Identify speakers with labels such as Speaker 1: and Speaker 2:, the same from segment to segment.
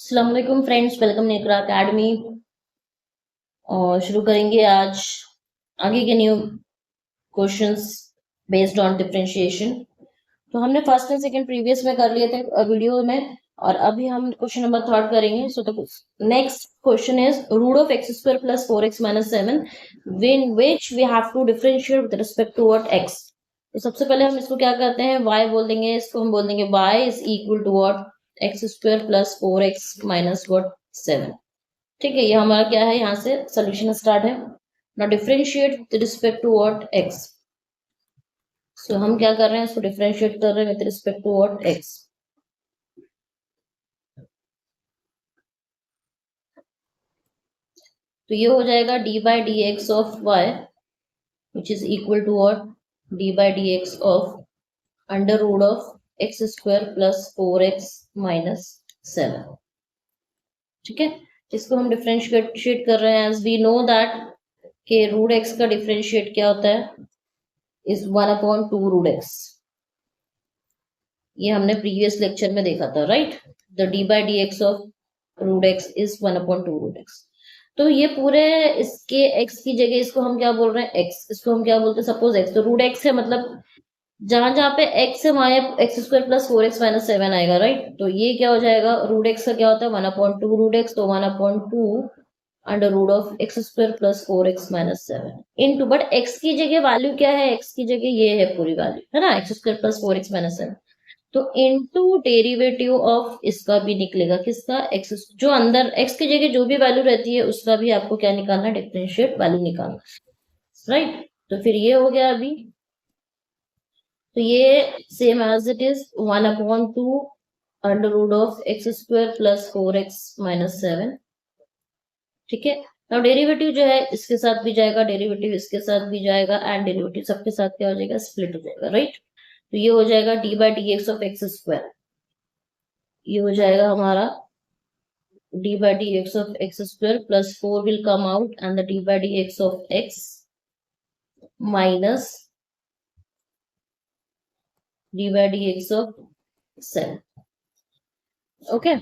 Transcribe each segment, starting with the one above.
Speaker 1: अस्सलाम वालेकुम friends, welcome Nekra academy. और शुरू करेंगे आज आगे के new questions based on differentiation. तो हमने फर्स्ट एंड सेकंड प्रीवियस में कर लिए थे वीडियो में, और अभी हम क्वेश्चन नंबर थर्ड करेंगे। So the next question is root of x square plus 4x minus 7 when which we have to differentiate with respect to what x। तो सबसे पहले हम इसको क्या करते हैं, y बोल देंगे, इसको हम बोल देंगे y is equal to what x square plus 4x minus what 7। ठीक है, ये हमारा क्या है, यहाँ से सोल्यूशन स्टार्ट है। Now differentiate with respect to what x। So हम क्या कर रहे हैं, इसको डिफरेंशिएट कर रहे हैं with respect to what x। तो ये हो जाएगा d by d x of y which is equal to what d by d x of under root of x square plus 4x minus 7। ठीक है, जिसको हम डिफरेंशिएट कर रहे हैं एज वी नो दैट के रूट एक्स का differentiate क्या होता है, इज 1/2 रूट एक्स। ये हमने प्रीवियस लेक्चर में देखा था, right. The d by d x of root x is 1/2 root x. तो ये पूरे इसके x की जगह इसको हम क्या बोल रहे हैं, x, इसको हम क्या बोलते हैं, सपोज x, तो रूट x है, मतलब जहां जहां पे x है वहां x square plus 4x minus 7 आएगा, राइट। तो ये क्या हो जाएगा, रूट x का क्या होता है 1/2 रूट x, तो 1/2 under root of x square plus 4x minus 7 into, but x की जगह वैल्यू क्या है, x की जगह ये है पूरी वैल्यू, है ना, x square plus 4x minus 7। तो इनटू डेरिवेटिव ऑफ इसका भी निकलेगा, किसका, एक्स, जो अंदर x की जगह जो भी वैल्यू रहती है उसका भी आपको क्या निकालना, डिफरेंशिएट वैल्यू निकालना, राइट। तो फिर ये हो गया अभी। तो ये same as it is 1/2 under root of x square plus 4x minus 7। ठीक है, अब डेरिवेटिव जो है इसके साथ भी जाएगा, डेरिवेटिव इसके साथ भी जाएगा, एंड डेरिवेटिव सबके साथ क्या हो जाएगा, स्प्लिट हो जाएगा, राइट। तो ये हो जाएगा d by d x of x square, ये हो जाएगा हमारा d by d x of x square plus 4 will come out and the d by d x of x minus D by d x of 7। okay,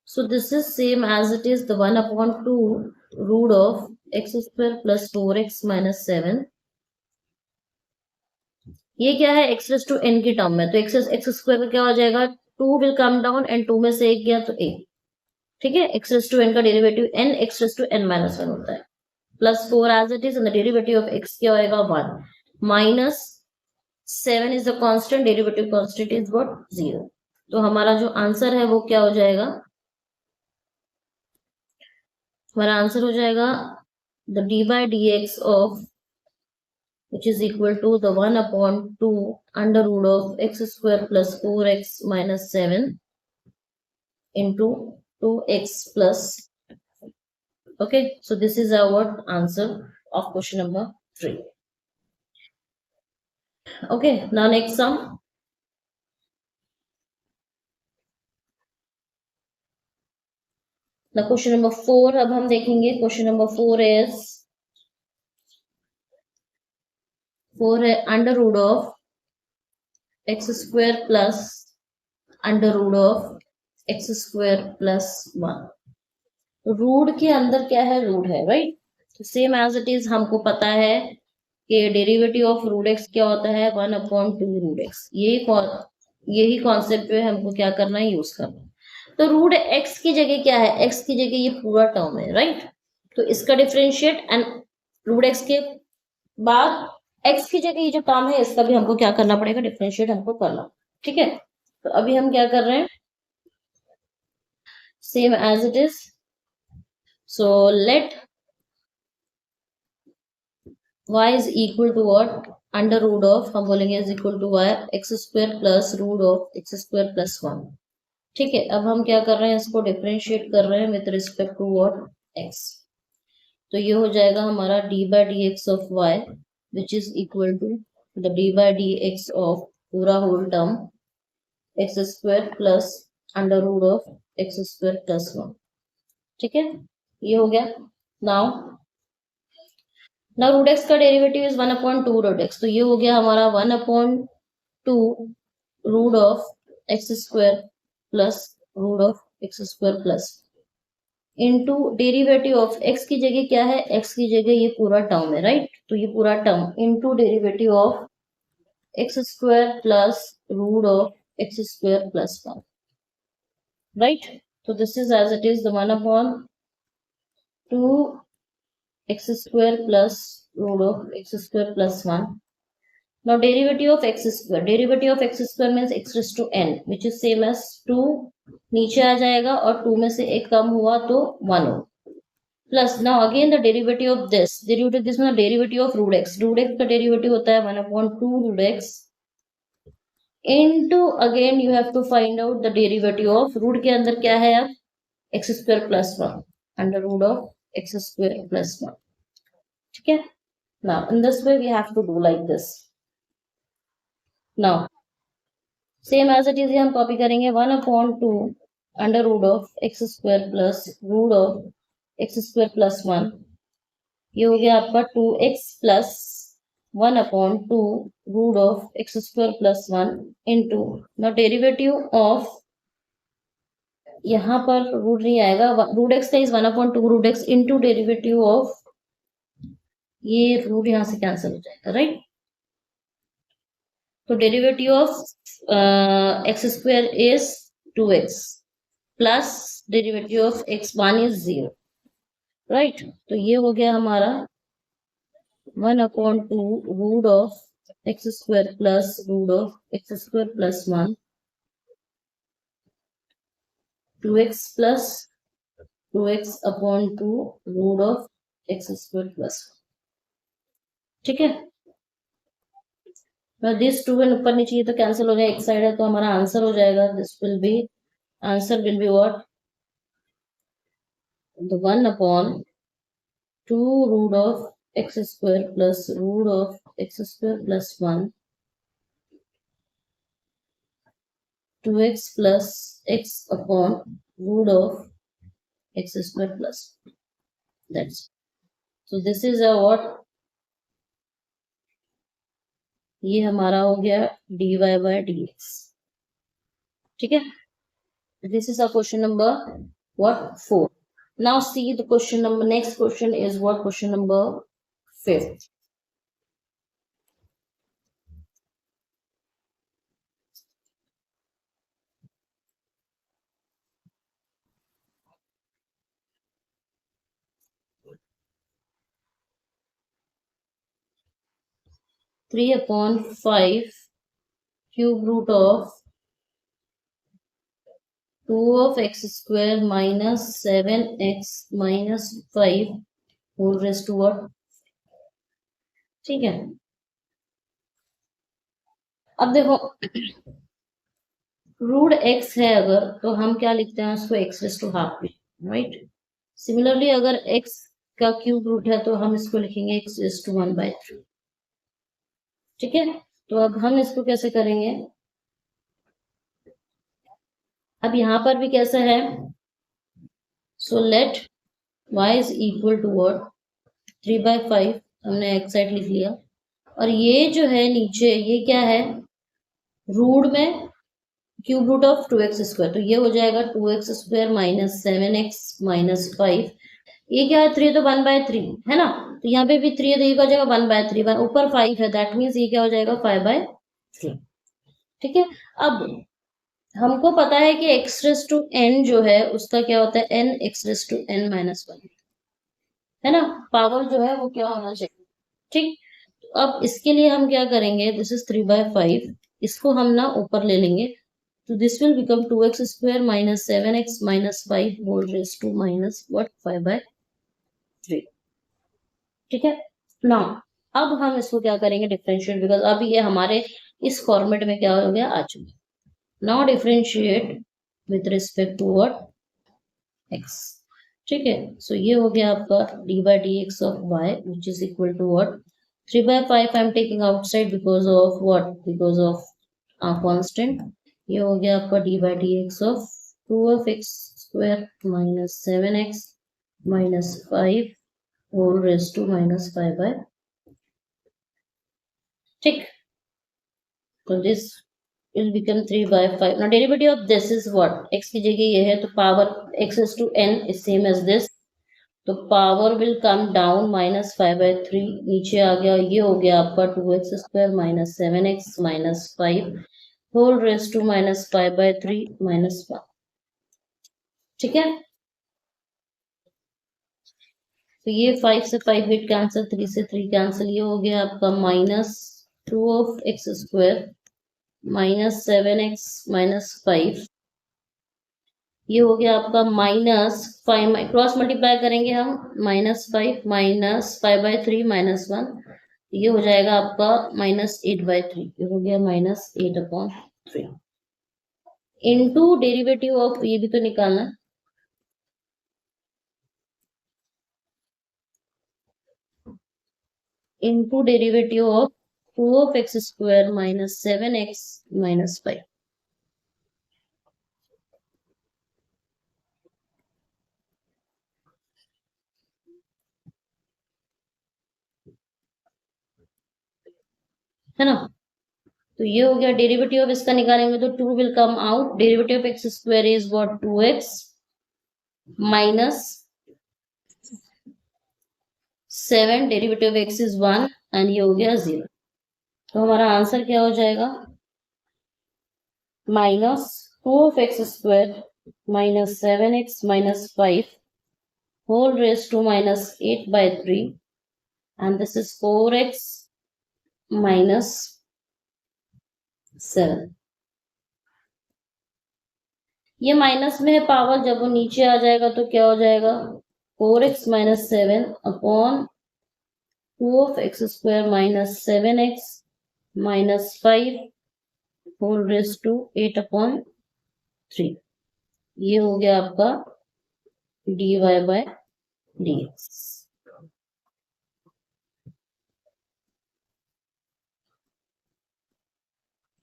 Speaker 1: so this is same as it is the 1/2 root of x square plus 4x minus 7। ये क्या है, x raise to n की term में, तो x square का क्या हो जाएगा, 2 विल कम डाउन एंड 2 में से एक गया तो a। ठीक है, x रेस टू n का derivative n x raise to n minus 1 होता है, plus 4 as it is, and the derivative of x क्या होएगा 1, minus 7 is the constant, derivative constant is what 0। तो हमारा जो आंसर है वो क्या हो जाएगा, हमारा आंसर हो जाएगा the d by d x of which is equal to the 1/2 under root of x square plus 4x minus 7 into 2x plus, okay, so this is our answer of question number 3. okay, now next sum. now question number 4 अब हम देखेंगे। question number 4 is 4 है under root of x square plus under root of x square plus 1। Root के अंदर क्या है, root है, right. Same as it is हमको पता है कि डेरिवेटिव ऑफ रूट एक्स क्या होता है 1/2 रूट एक्स। यही कॉन्सेप्ट जो है हमको क्या करना है, यूज करना है। तो रूट एक्स की जगह क्या है, एक्स की जगह ये पूरा टर्म है, राइट। तो इसका डिफरेंशिएट एंड रूट एक्स के बाद एक्स की जगह ये जो टर्म है इसका भी हमको क्या करना पड़ेगा, डिफरेंशिएट हमको करना। ठीक है, तो अभी हम क्या कर रहे हैं, same as it is. so let y is equal to what, under root of, हम बोलेंगे is equal to y x square plus root of x square plus 1। ठीक है, अब हम क्या कर रहे हैं, इसको डिफरेंशिएट कर रहे हैं with respect to what x। तो ये हो जाएगा हमारा d by d x of y which is equal to the d by d x of पूरा whole term x square plus under root of x square plus 1। ठीक है, ये हो गया। नाउ रूट एक्स का डेरिवेटिव इज 1/2 रूट एक्स, तो ये हो गया हमारा 1/2 root of x square plus root of x square plus into derivative of x की जगह क्या है, एक्स की जगह ये पूरा टर्म है, राइट। तो ये पूरा term into derivative of x square plus root of x square plus 1, right? So this is as it is, the 1 upon 2 x square plus root of x square plus 1. Now derivative of x square, derivative of x square means x raised to n, which is same as 2 नीचे आ जाएगा और 2 में से एक कम हुआ तो 1 हो, plus now again the derivative of this means derivative of root x का derivative होता है 1 upon 2 root x into again you have to find out the derivative of root के अंदर क्या है अब x square plus 1 under root of x square plus 1, ठीक है। now in this way we have to do like this. now same as it is हम copy करेंगे 1 upon 2 under root of x square plus root of x square plus 1, ये हो गया आपका 2x plus 1 upon 2 root of x square plus 1 into now derivative of यहाँ पर root नहीं आएगा, रूट एक्स का is 1 upon 2 root x into derivative of, ये रूट यहाँ से कैंसिल हो जाएगा, राइट। तो derivative of x square is 2x plus derivative of x1 is 0, right. तो ये हो गया हमारा 1 upon 2 root of x square plus root of x square plus 1 2x plus 2x upon 2 root of x square plus 1, ठीक है। This 2 ऊपर नीचे ये तो कैंसिल हो जाए, एक साइड है तो हमारा आंसर हो जाएगा, this will be answer will be what, the 1 upon 2 root of x square plus root of x square plus 1 2x plus x upon root of x square plus 1. That's so this is a what, ये हमारा हो गया dy by dx, ठीक है। This is a question number what 4. now see the question number, next question is what, question number 5. 3 upon 5 cube root of 2 of x square minus 7x minus 5 whole raised to what, ठीक है। अब देखो root x है अगर, तो हम क्या लिखते हैं उसको x raised to half, right. Similarly अगर x का क्यूब रूट है तो हम इसको लिखेंगे x raised to 1/3, ठीक है। तो अब हम इसको कैसे करेंगे, अब यहां पर भी कैसा है, so let y is equal to what 3/5, हमने एक साइड लिख लिया, और ये जो है नीचे ये क्या है, रूट में cube root of 2x square, तो ये हो जाएगा 2x square minus 7x minus 5, ये क्या है 3 तो 1/3 है ना, तो यहाँ पे भी 3 है तो ये क्या हो जाएगा 1/3, ऊपर 5 है, दैट मीन्स ये क्या हो जाएगा 5/3, ठीक है। अब हमको पता है कि x रेस टू n जो है उसका क्या होता है n x raise to n minus 1, है ना, पावर जो है वो क्या होना चाहिए, ठीक। तो अब इसके लिए हम क्या करेंगे, दिस इज 3/5, इसको हम ना ऊपर ले लेंगे, तो this will become 2x square minus 7x minus 5 whole raise to minus what 5/3, ठीक है। नाउ अब हम इसको क्या करेंगे डिफरेंशिएट, बिकॉज अब ये हमारे इस फॉर्मेट में क्या हो गया आ चुका, now differentiate with respect to what x, ठीक है। सो ये हो गया आपका dy dx of y which is equal to what 3/5 I am taking outside because of what, because of constant, ये हो गया आपका dy dx of 2 of x square minus 7x minus 5 whole raise to minus 5/, ठीक। तो this will become 3/5. Now derivative of this is what? X की जगह ये है तो power x is to n is same as this. तो power will come down -5/3 नीचे आ गया, ये हो गया आपका 2x square minus 7x minus 5 whole raised to -5/3 minus 1. ठीक है, तो ये 5 से 5 गेट कैंसिल, 3 से 3 कैंसिल, ये हो गया आपका -2 of x square minus 7x minus 5, ये हो गया आपका -5, क्रॉस मल्टीप्लाई करेंगे हम, -5 -5/3 -1, ये हो जाएगा आपका -8/3, ये हो गया -8/3 इनटू डेरिवेटिव ऑफ, ये भी तो निकालना है, into derivative of 2 of x square minus 7x minus 5. है ना, तो ये हो गया डेरिवेटिव ऑफ इसका निकालेंगे तो 2 will come out, derivative of x square is what 2x minus 7, derivative of x is 1 and ये हो गया 0. तो हमारा आंसर क्या हो जाएगा, -2 of x square minus 7x minus 5 whole raised to -8/3 and this is 4x minus 7. ये minus में है पावर, जब वो नीचे आ जाएगा तो क्या हो जाएगा, 4x minus 7 upon 2 of x square minus 7x minus 5 whole raised to 8/3. ये हो गया आपका dy/dx.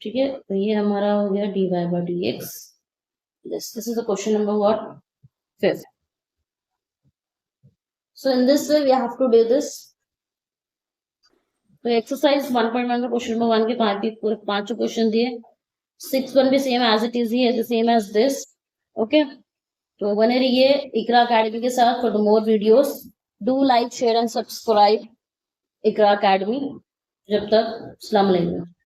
Speaker 1: ठीक है, तो ये हमारा हो गया dy/dx. This is the question number what? 5th. So in this way we have to do this. तो एक्सरसाइज 1.1 में क्वेश्चन नंबर 1 के पूरे 5 क्वेश्चन दिए, 6 भी सेम एज इट इज ही है, सेम एज दिस. ओके, तो बने रहिए इकरा अकेडमी के साथ for the more videos. Do like share and subscribe Iqra academy. जब तक अस्सलाम वालेकुम.